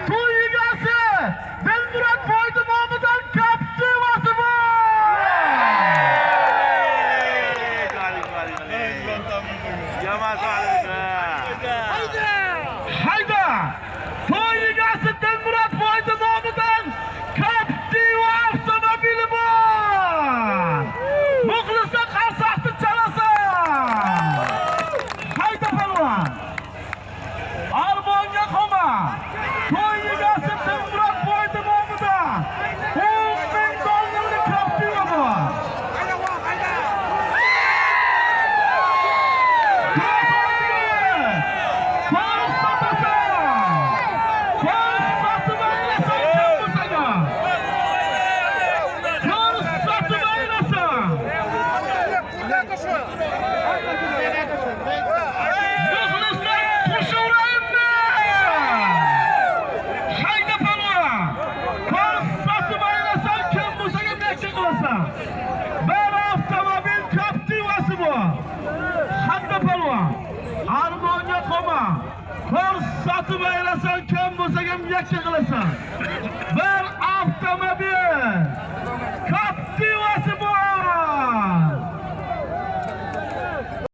to'y egasi Dilmurod Boydi nomidan Captiva'si bor. Hayda! To'y egasi Dilmurod Boydi nomidan Captiva avtomobili bor. Muxlislar qarsaqni chalasan. Hayda palvon. Armonga qolma. To'y egasi Dilmurod Boydi nomidan 10,000 dollarlik Captiva bor. Armonga qolma. Ko'rsatib aylasan, kim bo'lsa ham yakka qilasan. Bir